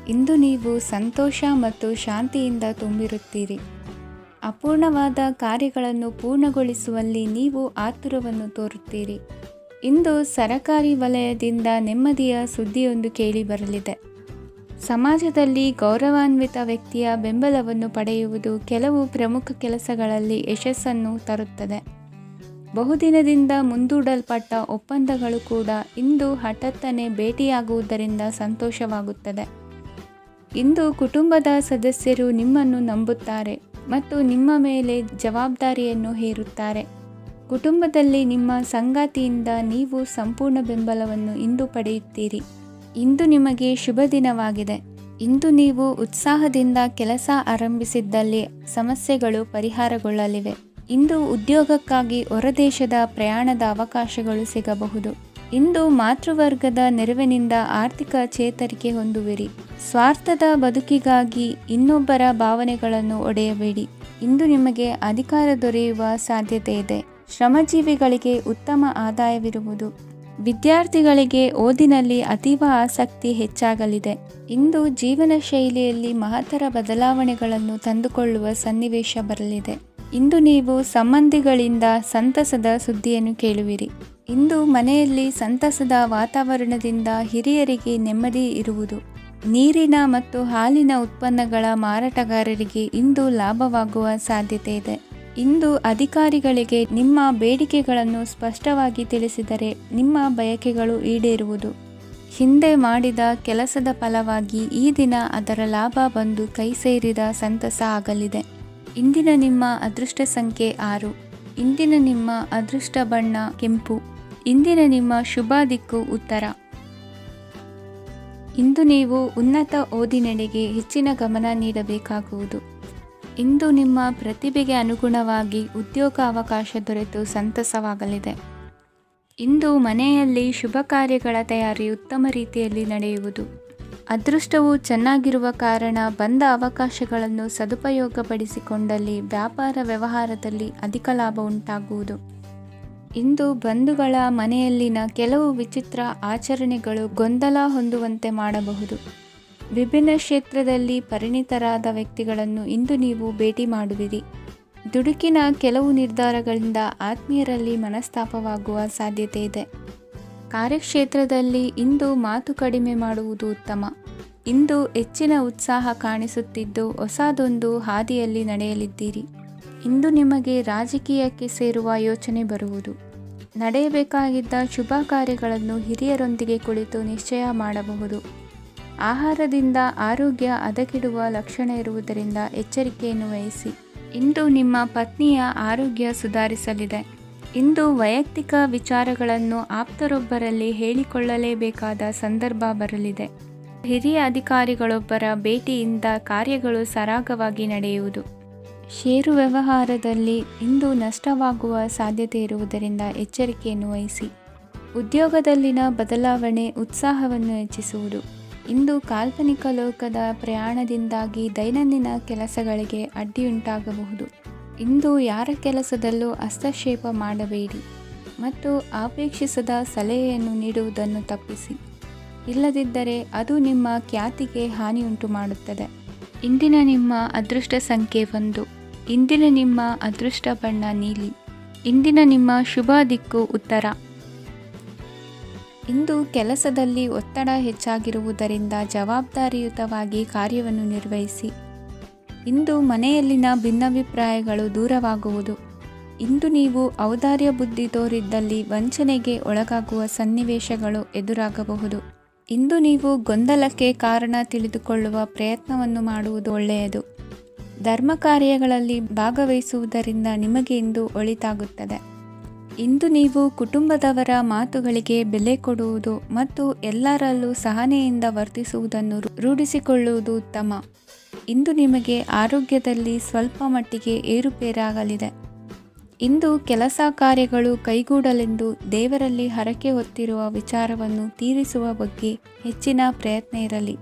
ಇಂದು ನೀವು ಸಂತೋಷ ಮತ್ತು ಶಾಂತಿಯಿಂದ ತುಂಬಿರುತ್ತೀರಿ. ಅಪೂರ್ಣವಾದ ಕಾರ್ಯಗಳನ್ನು ಪೂರ್ಣಗೊಳಿಸುವಲ್ಲಿ ನೀವು ಆತುರವನ್ನು ತೋರುತ್ತೀರಿ. ಇಂದು ಸರಕಾರಿ ವಲಯದಿಂದ ನೆಮ್ಮದಿಯ ಸುದ್ದಿಯೊಂದು ಕೇಳಿ ಬರಲಿದೆ. ಸಮಾಜದಲ್ಲಿ ಗೌರವಾನ್ವಿತ ವ್ಯಕ್ತಿಯ ಬೆಂಬಲವನ್ನು ಪಡೆಯುವುದು ಕೆಲವು ಪ್ರಮುಖ ಕೆಲಸಗಳಲ್ಲಿ ಯಶಸ್ಸನ್ನು ತರುತ್ತದೆ. ಬಹುದಿನದಿಂದ ಮುಂದೂಡಲ್ಪಟ್ಟ ಒಪ್ಪಂದಗಳು ಕೂಡ ಇಂದು ಹಠಾತ್ತನೆ ಭೇಟಿಯಾಗುವುದರಿಂದ ಸಂತೋಷವಾಗುತ್ತದೆ. ಇಂದು ಕುಟುಂಬದ ಸದಸ್ಯರು ನಿಮ್ಮನ್ನು ನಂಬುತ್ತಾರೆ ಮತ್ತು ನಿಮ್ಮ ಮೇಲೆ ಜವಾಬ್ದಾರಿಯನ್ನು ಹೇರುತ್ತಾರೆ. ಕುಟುಂಬದಲ್ಲಿ ನಿಮ್ಮ ಸಂಗಾತಿಯಿಂದ ನೀವು ಸಂಪೂರ್ಣ ಬೆಂಬಲವನ್ನು ಇಂದು ಪಡೆಯುತ್ತೀರಿ. ಇಂದು ನಿಮಗೆ ಶುಭ ದಿನವಾಗಿದೆ. ಇಂದು ನೀವು ಉತ್ಸಾಹದಿಂದ ಕೆಲಸ ಆರಂಭಿಸಿದ್ದಲ್ಲಿ ಸಮಸ್ಯೆಗಳು ಪರಿಹಾರಗೊಳ್ಳಲಿವೆ. ಇಂದು ಉದ್ಯೋಗಕ್ಕಾಗಿ ಹೊರದೇಶದ ಪ್ರಯಾಣದ ಅವಕಾಶಗಳು ಸಿಗಬಹುದು. ಇಂದು ಮಾತೃವರ್ಗದ ನೆರವಿನಿಂದ ಆರ್ಥಿಕ ಚೇತರಿಕೆ ಹೊಂದುವಿರಿ. ಸ್ವಾರ್ಥದ ಬದುಕಿಗಾಗಿ ಇನ್ನೊಬ್ಬರ ಭಾವನೆಗಳನ್ನು ಒಡೆಯಬೇಡಿ. ಇಂದು ನಿಮಗೆ ಅಧಿಕಾರ ದೊರೆಯುವ ಸಾಧ್ಯತೆ ಇದೆ. ಶ್ರಮಜೀವಿಗಳಿಗೆ ಉತ್ತಮ ಆದಾಯವಿರುವುದು. ವಿದ್ಯಾರ್ಥಿಗಳಿಗೆ ಓದಿನಲ್ಲಿ ಅತೀವ ಆಸಕ್ತಿ ಹೆಚ್ಚಾಗಲಿದೆ. ಇಂದು ಜೀವನ ಶೈಲಿಯಲ್ಲಿ ಮಹತ್ತರ ಬದಲಾವಣೆಗಳನ್ನು ತಂದುಕೊಳ್ಳುವ ಸನ್ನಿವೇಶ ಬರಲಿದೆ. ಇಂದು ನೀವು ಸಂಬಂಧಿಗಳಿಂದ ಸಂತಸದ ಸುದ್ದಿಯನ್ನು ಕೇಳುವಿರಿ. ಇಂದು ಮನೆಯಲ್ಲಿ ಸಂತಸದ ವಾತಾವರಣದಿಂದ ಹಿರಿಯರಿಗೆ ನೆಮ್ಮದಿ ಇರುವುದು. ನೀರಿನ ಮತ್ತು ಹಾಲಿನ ಉತ್ಪನ್ನಗಳ ಮಾರಾಟಗಾರರಿಗೆ ಇಂದು ಲಾಭವಾಗುವ ಸಾಧ್ಯತೆ ಇದೆ. ಇಂದು ಅಧಿಕಾರಿಗಳಿಗೆ ನಿಮ್ಮ ಬೇಡಿಕೆಗಳನ್ನು ಸ್ಪಷ್ಟವಾಗಿ ತಿಳಿಸಿದರೆ ನಿಮ್ಮ ಬಯಕೆಗಳು ಈಡೇರುವುದು. ಹಿಂದೆ ಮಾಡಿದ ಕೆಲಸದ ಫಲವಾಗಿ ಈ ದಿನ ಅದರ ಲಾಭ ಬಂದು ಕೈ ಸೇರಿದ ಸಂತಸ ಆಗಲಿದೆ. ಇಂದಿನ ನಿಮ್ಮ ಅದೃಷ್ಟ ಸಂಖ್ಯೆ 6. ಇಂದಿನ ನಿಮ್ಮ ಅದೃಷ್ಟ ಬಣ್ಣ ಕೆಂಪು. ಇಂದಿನ ನಿಮ್ಮ ಶುಭ ದಿಕ್ಕು ಉತ್ತರ. ಇಂದು ನೀವು ಉನ್ನತ ಓದಿನೆಡೆಗೆ ಹೆಚ್ಚಿನ ಗಮನ ನೀಡಬೇಕಾಗುವುದು. ಇಂದು ನಿಮ್ಮ ಪ್ರತಿಭೆಗೆ ಅನುಗುಣವಾಗಿ ಉದ್ಯೋಗ ಅವಕಾಶ ದೊರೆತು ಸಂತಸವಾಗಲಿದೆ. ಇಂದು ಮನೆಯಲ್ಲಿ ಶುಭ ಕಾರ್ಯಗಳ ತಯಾರಿ ಉತ್ತಮ ರೀತಿಯಲ್ಲಿ ನಡೆಯುವುದು. ಅದೃಷ್ಟವು ಚೆನ್ನಾಗಿರುವ ಕಾರಣ ಬಂದ ಅವಕಾಶಗಳನ್ನು ಸದುಪಯೋಗಪಡಿಸಿಕೊಂಡಲ್ಲಿ ವ್ಯಾಪಾರ ವ್ಯವಹಾರದಲ್ಲಿ ಅಧಿಕ ಲಾಭ ಉಂಟಾಗುವುದು. ಇಂದು ಬಂಧುಗಳ ಮನೆಯಲ್ಲಿನ ಕೆಲವು ವಿಚಿತ್ರ ಆಚರಣೆಗಳು ಗೊಂದಲ ಹೊಂದುವಂತೆ ಮಾಡಬಹುದು. ವಿಭಿನ್ನ ಕ್ಷೇತ್ರದಲ್ಲಿ ಪರಿಣಿತರಾದ ವ್ಯಕ್ತಿಗಳನ್ನು ಇಂದು ನೀವು ಭೇಟಿ ಮಾಡುವಿರಿ. ದುಡುಕಿನ ಕೆಲವು ನಿರ್ಧಾರಗಳಿಂದ ಆತ್ಮೀಯರಲ್ಲಿ ಮನಸ್ತಾಪವಾಗುವ ಸಾಧ್ಯತೆ ಇದೆ. ಕಾರ್ಯಕ್ಷೇತ್ರದಲ್ಲಿ ಇಂದು ಮಾತು ಕಡಿಮೆ ಮಾಡುವುದು ಉತ್ತಮ. ಇಂದು ಹೆಚ್ಚಿನ ಉತ್ಸಾಹ ಕಾಣಿಸುತ್ತಿದ್ದು ಹೊಸದೊಂದು ಹಾದಿಯಲ್ಲಿ ನಡೆಯಲಿದ್ದೀರಿ. ಇಂದು ನಿಮಗೆ ರಾಜಕೀಯಕ್ಕೆ ಸೇರುವ ಯೋಚನೆ ಬರುವುದು. ನಡೆಯಬೇಕಾಗಿದ್ದ ಶುಭ ಕಾರ್ಯಗಳನ್ನು ಹಿರಿಯರೊಂದಿಗೆ ಕುಳಿತು ನಿಶ್ಚಯ ಮಾಡಬಹುದು. ಆಹಾರದಿಂದ ಆರೋಗ್ಯ ಹದಗೆಡುವ ಲಕ್ಷಣ ಇರುವುದರಿಂದ ಎಚ್ಚರಿಕೆಯನ್ನು ವಹಿಸಿ. ಇಂದು ನಿಮ್ಮ ಪತ್ನಿಯ ಆರೋಗ್ಯ ಸುಧಾರಿಸಲಿದೆ. ಇಂದು ವೈಯಕ್ತಿಕ ವಿಚಾರಗಳನ್ನು ಆಪ್ತರೊಬ್ಬರಲ್ಲಿ ಹೇಳಿಕೊಳ್ಳಲೇಬೇಕಾದ ಸಂದರ್ಭ ಬರಲಿದೆ. ಹಿರಿಯ ಅಧಿಕಾರಿಗಳೊಬ್ಬರ ಭೇಟಿಯಿಂದ ಕಾರ್ಯಗಳು ಸರಾಗವಾಗಿ ನಡೆಯುವುದು. ಷೇರು ವ್ಯವಹಾರದಲ್ಲಿ ಇಂದು ನಷ್ಟವಾಗುವ ಸಾಧ್ಯತೆ ಇರುವುದರಿಂದ ಎಚ್ಚರಿಕೆಯನ್ನು ವಹಿಸಿ. ಉದ್ಯೋಗದಲ್ಲಿನ ಬದಲಾವಣೆ ಉತ್ಸಾಹವನ್ನು ಹೆಚ್ಚಿಸುವುದು. ಇಂದು ಕಾಲ್ಪನಿಕ ಲೋಕದ ಪ್ರಯಾಣದಿಂದಾಗಿ ದೈನಂದಿನ ಕೆಲಸಗಳಿಗೆ ಅಡ್ಡಿಯುಂಟಾಗಬಹುದು. ಇಂದು ಯಾರ ಕೆಲಸದಲ್ಲೂ ಹಸ್ತಕ್ಷೇಪ ಮಾಡಬೇಡಿ ಮತ್ತು ಅಪೇಕ್ಷಿಸದ ಸಲಹೆಯನ್ನು ನೀಡುವುದನ್ನು ತಪ್ಪಿಸಿ. ಇಲ್ಲದಿದ್ದರೆ ಅದು ನಿಮ್ಮ ಖ್ಯಾತಿಗೆ ಹಾನಿಯುಂಟು ಮಾಡುತ್ತದೆ. ಇಂದಿನ ನಿಮ್ಮ ಅದೃಷ್ಟ ಸಂಖ್ಯೆ 1. ಇಂದಿನ ನಿಮ್ಮ ಅದೃಷ್ಟ ಬಣ್ಣ ನೀಲಿ. ಇಂದಿನ ನಿಮ್ಮ ಶುಭ ದಿಕ್ಕು ಉತ್ತರ. ಇಂದು ಕೆಲಸದಲ್ಲಿ ಒತ್ತಡ ಹೆಚ್ಚಾಗಿರುವುದರಿಂದ ಜವಾಬ್ದಾರಿಯುತವಾಗಿ ಕಾರ್ಯವನ್ನು ನಿರ್ವಹಿಸಿ. ಇಂದು ಮನೆಯಲ್ಲಿನ ಭಿನ್ನಾಭಿಪ್ರಾಯಗಳು ದೂರವಾಗುವುದು. ಇಂದು ನೀವು ಔದಾರ್ಯ ಬುದ್ಧಿ ತೋರಿದ್ದಲ್ಲಿ ವಂಚನೆಗೆ ಒಳಗಾಗುವ ಸನ್ನಿವೇಶಗಳು ಎದುರಾಗಬಹುದು. ಇಂದು ನೀವು ಗೊಂದಲಕ್ಕೆ ಕಾರಣ ತಿಳಿದುಕೊಳ್ಳುವ ಪ್ರಯತ್ನವನ್ನು ಮಾಡುವುದು ಒಳ್ಳೆಯದು. ಧರ್ಮ ಕಾರ್ಯಗಳಲ್ಲಿ ಭಾಗವಹಿಸುವುದರಿಂದ ನಿಮಗೆ ಇಂದು ಒಳಿತಾಗುತ್ತದೆ. ಇಂದು ನೀವು ಕುಟುಂಬದವರ ಮಾತುಗಳಿಗೆ ಬೆಲೆ ಕೊಡುವುದು ಮತ್ತು ಎಲ್ಲರಲ್ಲೂ ಸಹನೆಯಿಂದ ವರ್ತಿಸುವುದನ್ನು ರೂಢಿಸಿಕೊಳ್ಳುವುದು ಉತ್ತಮ. ಇಂದು ನಿಮಗೆ ಆರೋಗ್ಯದಲ್ಲಿ ಸ್ವಲ್ಪ ಮಟ್ಟಿಗೆ ಏರುಪೇರಾಗಲಿದೆ. ಇಂದು ಕೆಲಸ ಕಾರ್ಯಗಳು ಕೈಗೂಡಲೆಂದು ದೇವರಲ್ಲಿ ಹರಕೆ ಹೊತ್ತಿರುವ ವಿಚಾರವನ್ನು ತೀರಿಸುವ ಬಗ್ಗೆ ಹೆಚ್ಚಿನ ಪ್ರಯತ್ನ ಇರಲಿ.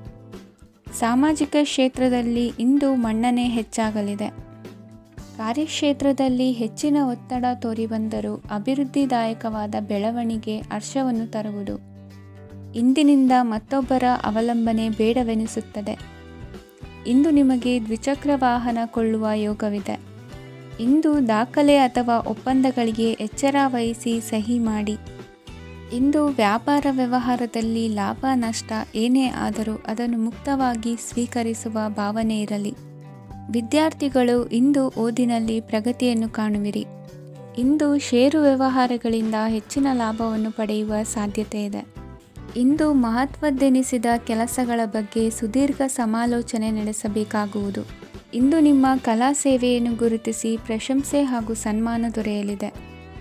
ಸಾಮಾಜಿಕ ಕ್ಷೇತ್ರದಲ್ಲಿ ಇಂದು ಮನ್ನಣೆ ಹೆಚ್ಚಾಗಲಿದೆ. ಕಾರ್ಯಕ್ಷೇತ್ರದಲ್ಲಿ ಹೆಚ್ಚಿನ ಒತ್ತಡ ತೋರಿಬಂದರೂ ಅಭಿವೃದ್ಧಿದಾಯಕವಾದ ಬೆಳವಣಿಗೆ ಹರ್ಷವನ್ನು ತರುವುದು. ಇಂದಿನಿಂದ ಮತ್ತೊಬ್ಬರ ಅವಲಂಬನೆ ಬೇಡವೆನಿಸುತ್ತದೆ. ಇಂದು ನಿಮಗೆ ದ್ವಿಚಕ್ರ ವಾಹನ ಕೊಳ್ಳುವ ಯೋಗವಿದೆ. ಇಂದು ದಾಖಲೆ ಅಥವಾ ಒಪ್ಪಂದಗಳಿಗೆ ಎಚ್ಚರ ವಹಿಸಿ ಸಹಿ ಮಾಡಿ. ಇಂದು ವ್ಯಾಪಾರ ವ್ಯವಹಾರದಲ್ಲಿ ಲಾಭ ನಷ್ಟ ಏನೇ ಆದರೂ ಅದನ್ನು ಮುಕ್ತವಾಗಿ ಸ್ವೀಕರಿಸುವ ಭಾವನೆ ಇರಲಿ. ವಿದ್ಯಾರ್ಥಿಗಳು ಇಂದು ಓದಿನಲ್ಲಿ ಪ್ರಗತಿಯನ್ನು ಕಾಣುವಿರಿ. ಇಂದು ಷೇರು ವ್ಯವಹಾರಗಳಿಂದ ಹೆಚ್ಚಿನ ಲಾಭವನ್ನು ಪಡೆಯುವ ಸಾಧ್ಯತೆ ಇದೆ. ಇಂದು ಮಹತ್ವದ್ದೆನಿಸಿದ ಕೆಲಸಗಳ ಬಗ್ಗೆ ಸುದೀರ್ಘ ಸಮಾಲೋಚನೆ ನಡೆಸಬೇಕಾಗುವುದು. ಇಂದು ನಿಮ್ಮ ಕಲಾ ಸೇವೆಯನ್ನು ಗುರುತಿಸಿ ಪ್ರಶಂಸೆ ಹಾಗೂ ಸನ್ಮಾನ ದೊರೆಯಲಿದೆ.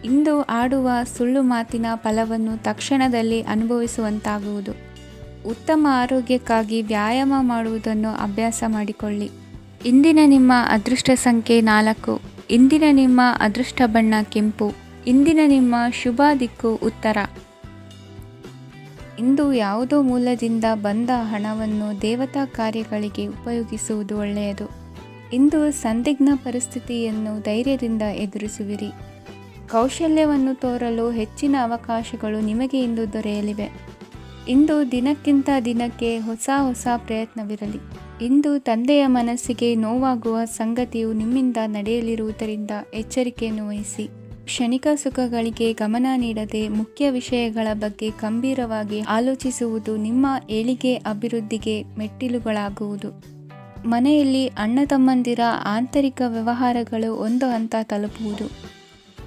ಇಂದು ಆಡುವ ಸುಳ್ಳು ಮಾತಿನ ಫಲವನ್ನು ತಕ್ಷಣದಲ್ಲಿ ಅನುಭವಿಸುವಂತಾಗುವುದು. ಉತ್ತಮ ಆರೋಗ್ಯಕ್ಕಾಗಿ ವ್ಯಾಯಾಮ ಮಾಡುವುದನ್ನು ಅಭ್ಯಾಸ ಮಾಡಿಕೊಳ್ಳಿ. ಇಂದಿನ ನಿಮ್ಮ ಅದೃಷ್ಟ ಸಂಖ್ಯೆ 4. ಇಂದಿನ ನಿಮ್ಮ ಅದೃಷ್ಟ ಬಣ್ಣ ಕೆಂಪು. ಇಂದಿನ ನಿಮ್ಮ ಶುಭ ದಿಕ್ಕು ಉತ್ತರ. ಇಂದು ಯಾವುದೋ ಮೂಲದಿಂದ ಬಂದ ಹಣವನ್ನು ದೇವತಾ ಕಾರ್ಯಗಳಿಗೆ ಉಪಯೋಗಿಸುವುದು ಒಳ್ಳೆಯದು. ಇಂದು ಸಂದಿಗ್ಧ ಪರಿಸ್ಥಿತಿಯನ್ನು ಧೈರ್ಯದಿಂದ ಎದುರಿಸುವಿರಿ. ಕೌಶಲ್ಯವನ್ನು ತೋರಲು ಹೆಚ್ಚಿನ ಅವಕಾಶಗಳು ನಿಮಗೆ ಇಂದು ದೊರೆಯಲಿವೆ. ಇಂದು ದಿನಕ್ಕಿಂತ ದಿನಕ್ಕೆ ಹೊಸ ಪ್ರಯತ್ನವಿರಲಿ. ಇಂದು ತಂದೆಯ ಮನಸ್ಸಿಗೆ ನೋವಾಗುವ ಸಂಗತಿಯು ನಿಮ್ಮಿಂದ ನಡೆಯಲಿರುವುದರಿಂದ ಎಚ್ಚರಿಕೆಯನ್ನು ವಹಿಸಿ. ಕ್ಷಣಿಕ ಸುಖಗಳಿಗೆ ಗಮನ ನೀಡದೆ ಮುಖ್ಯ ವಿಷಯಗಳ ಬಗ್ಗೆ ಗಂಭೀರವಾಗಿ ಆಲೋಚಿಸುವುದು ನಿಮ್ಮ ಏಳಿಗೆ ಅಭಿವೃದ್ಧಿಗೆ ಮೆಟ್ಟಿಲುಗಳಾಗುವುದು. ಮನೆಯಲ್ಲಿ ಅಣ್ಣ ತಮ್ಮಂದಿರ ಆಂತರಿಕ ವ್ಯವಹಾರಗಳು ಒಂದು ಹಂತ ತಲುಪುವುದು.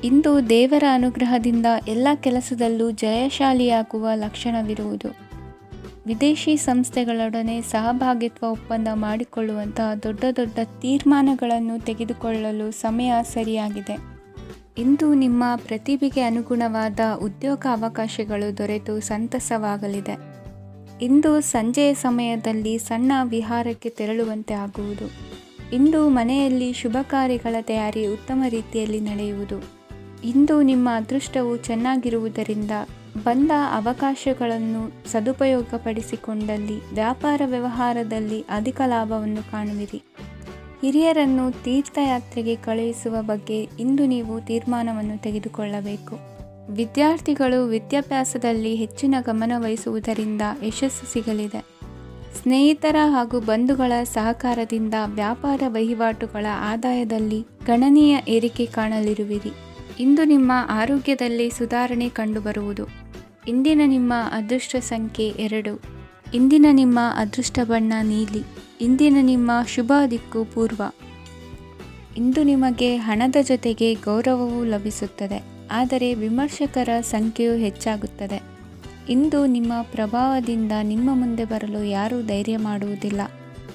ಇಂದು ದೇವರ ಅನುಗ್ರಹದಿಂದ ಎಲ್ಲ ಕೆಲಸದಲ್ಲೂ ಜಯಶಾಲಿಯಾಗುವ ಲಕ್ಷಣವಿರುವುದು. ವಿದೇಶಿ ಸಂಸ್ಥೆಗಳೊಡನೆ ಸಹಭಾಗಿತ್ವ ಒಪ್ಪಂದ ಮಾಡಿಕೊಳ್ಳುವಂತಹ ದೊಡ್ಡ ತೀರ್ಮಾನಗಳನ್ನು ತೆಗೆದುಕೊಳ್ಳಲು ಸಮಯ ಸರಿಯಾಗಿದೆ. ಇಂದು ನಿಮ್ಮ ಪ್ರತಿಭೆಗೆ ಅನುಗುಣವಾದ ಉದ್ಯೋಗ ಅವಕಾಶಗಳು ದೊರೆತು ಸಂತಸವಾಗಲಿದೆ. ಇಂದು ಸಂಜೆಯ ಸಮಯದಲ್ಲಿ ಸಣ್ಣ ವಿಹಾರಕ್ಕೆ ತೆರಳುವಂತೆ ಆಗುವುದು. ಇಂದು ಮನೆಯಲ್ಲಿ ಶುಭ ಕಾರ್ಯಗಳ ತಯಾರಿ ಉತ್ತಮ ರೀತಿಯಲ್ಲಿ ನಡೆಯುವುದು. ಇಂದು ನಿಮ್ಮ ಅದೃಷ್ಟವು ಚೆನ್ನಾಗಿರುವುದರಿಂದ ಬಂದ ಅವಕಾಶಗಳನ್ನು ಸದುಪಯೋಗಪಡಿಸಿಕೊಂಡಲ್ಲಿ ವ್ಯಾಪಾರ ವ್ಯವಹಾರದಲ್ಲಿ ಅಧಿಕ ಲಾಭವನ್ನು ಕಾಣುವಿರಿ. ಹಿರಿಯರನ್ನು ತೀರ್ಥಯಾತ್ರೆಗೆ ಕಳುಹಿಸುವ ಬಗ್ಗೆ ಇಂದು ನೀವು ತೀರ್ಮಾನವನ್ನು ತೆಗೆದುಕೊಳ್ಳಬೇಕು. ವಿದ್ಯಾರ್ಥಿಗಳು ವಿದ್ಯಾಭ್ಯಾಸದಲ್ಲಿ ಹೆಚ್ಚಿನ ಗಮನ ವಹಿಸುವುದರಿಂದ ಯಶಸ್ಸು ಸಿಗಲಿದೆ. ಸ್ನೇಹಿತರ ಹಾಗೂ ಬಂಧುಗಳ ಸಹಕಾರದಿಂದ ವ್ಯಾಪಾರ ವಹಿವಾಟುಗಳ ಆದಾಯದಲ್ಲಿ ಗಣನೀಯ ಏರಿಕೆ ಕಾಣಲಿರುವಿರಿ. ಇಂದು ನಿಮ್ಮ ಆರೋಗ್ಯದಲ್ಲಿ ಸುಧಾರಣೆ ಕಂಡುಬರುವುದು. ಇಂದಿನ ನಿಮ್ಮ ಅದೃಷ್ಟ ಸಂಖ್ಯೆ 2. ಇಂದಿನ ನಿಮ್ಮ ಅದೃಷ್ಟ ಬಣ್ಣ ನೀಲಿ. ಇಂದಿನ ನಿಮ್ಮ ಶುಭ ದಿಕ್ಕು ಪೂರ್ವ. ಇಂದು ನಿಮಗೆ ಹಣದ ಜೊತೆಗೆ ಗೌರವವೂ ಲಭಿಸುತ್ತದೆ, ಆದರೆ ವಿಮರ್ಶಕರ ಸಂಖ್ಯೆಯು ಹೆಚ್ಚಾಗುತ್ತದೆ. ಇಂದು ನಿಮ್ಮ ಪ್ರಭಾವದಿಂದ ನಿಮ್ಮ ಮುಂದೆ ಬರಲು ಯಾರೂ ಧೈರ್ಯ ಮಾಡುವುದಿಲ್ಲ.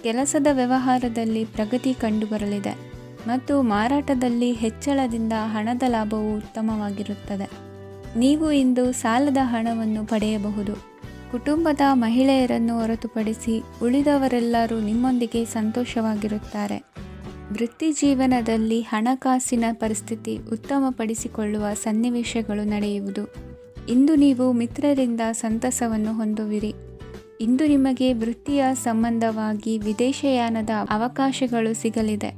ಕೆಲಸದ ವ್ಯವಹಾರದಲ್ಲಿ ಪ್ರಗತಿ ಕಂಡುಬರಲಿದೆ ಮತ್ತು ಮಾರಾಟದಲ್ಲಿ ಹೆಚ್ಚಳದಿಂದ ಹಣದ ಲಾಭವು ಉತ್ತಮವಾಗಿರುತ್ತದೆ. ನೀವು ಇಂದು ಸಾಲದ ಹಣವನ್ನು ಪಡೆಯಬಹುದು. ಕುಟುಂಬದ ಮಹಿಳೆಯರನ್ನು ಹೊರತುಪಡಿಸಿ ಉಳಿದವರೆಲ್ಲರೂ ನಿಮ್ಮೊಂದಿಗೆ ಸಂತೋಷವಾಗಿರುತ್ತಾರೆ. ವೃತ್ತಿ ಜೀವನದಲ್ಲಿ ಹಣಕಾಸಿನ ಪರಿಸ್ಥಿತಿ ಉತ್ತಮಪಡಿಸಿಕೊಳ್ಳುವ ಸನ್ನಿವೇಶಗಳು ನಡೆಯುವುದು. ಇಂದು ನೀವು ಮಿತ್ರರಿಂದ ಸಂತಸವನ್ನು ಹೊಂದುವಿರಿ. ಇಂದು ನಿಮಗೆ ವೃತ್ತಿಯ ಸಂಬಂಧವಾಗಿ ವಿದೇಶಯಾನದ ಅವಕಾಶಗಳು ಸಿಗಲಿದೆ.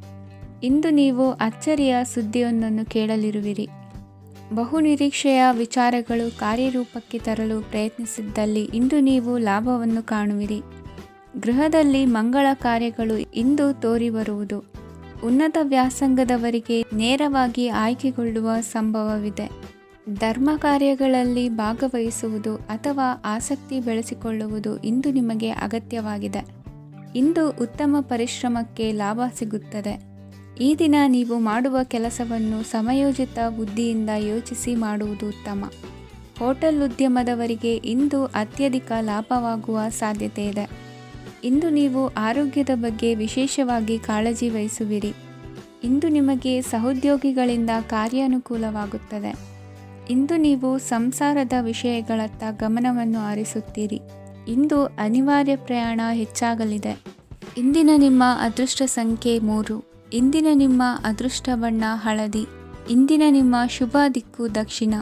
ಇಂದು ನೀವು ಅಚ್ಚರಿಯ ಸುದ್ದಿಯೊಂದನ್ನು ಕೇಳಲಿರುವಿರಿ. ಬಹುನಿರೀಕ್ಷೆಯ ವಿಚಾರಗಳು ಕಾರ್ಯರೂಪಕ್ಕೆ ತರಲು ಪ್ರಯತ್ನಿಸಿದ್ದಲ್ಲಿ ಇಂದು ನೀವು ಲಾಭವನ್ನು ಕಾಣುವಿರಿ. ಗೃಹದಲ್ಲಿ ಮಂಗಳ ಕಾರ್ಯಗಳು ಇಂದು ತೋರಿ ಬರುವುದು. ಉನ್ನತ ವ್ಯಾಸಂಗದವರಿಗೆ ನೇರವಾಗಿ ಆಯ್ಕೆಗೊಳ್ಳುವ ಸಂಭವವಿದೆ. ಧರ್ಮ ಕಾರ್ಯಗಳಲ್ಲಿ ಭಾಗವಹಿಸುವುದು ಅಥವಾ ಆಸಕ್ತಿ ಬೆಳೆಸಿಕೊಳ್ಳುವುದು ಇಂದು ನಿಮಗೆ ಅಗತ್ಯವಾಗಿದೆ. ಇಂದು ಉತ್ತಮ ಪರಿಶ್ರಮಕ್ಕೆ ಲಾಭ ಸಿಗುತ್ತದೆ. ಈ ದಿನ ನೀವು ಮಾಡುವ ಕೆಲಸವನ್ನು ಸಮಯೋಚಿತ ಬುದ್ಧಿಯಿಂದ ಯೋಚಿಸಿ ಮಾಡುವುದು ಉತ್ತಮ. ಹೋಟೆಲ್ ಉದ್ಯಮದವರಿಗೆ ಇಂದು ಅತ್ಯಧಿಕ ಲಾಭವಾಗುವ ಸಾಧ್ಯತೆ ಇದೆ. ಇಂದು ನೀವು ಆರೋಗ್ಯದ ಬಗ್ಗೆ ವಿಶೇಷವಾಗಿ ಕಾಳಜಿ ವಹಿಸುವಿರಿ. ಇಂದು ನಿಮಗೆ ಸಹೋದ್ಯೋಗಿಗಳಿಂದ ಕಾರ್ಯಾನುಕೂಲವಾಗುತ್ತದೆ. ಇಂದು ನೀವು ಸಂಸಾರದ ವಿಷಯಗಳತ್ತ ಗಮನವನ್ನು ಹರಿಸುತ್ತೀರಿ. ಇಂದು ಅನಿವಾರ್ಯ ಪ್ರಯಾಣ ಹೆಚ್ಚಾಗಲಿದೆ. ಇಂದಿನ ನಿಮ್ಮ ಅದೃಷ್ಟ ಸಂಖ್ಯೆ 3. ಇಂದಿನ ನಿಮ್ಮ ಅದೃಷ್ಟ ಬಣ್ಣ ಹಳದಿ. ಇಂದಿನ ನಿಮ್ಮ ಶುಭ ದಿಕ್ಕು ದಕ್ಷಿಣ.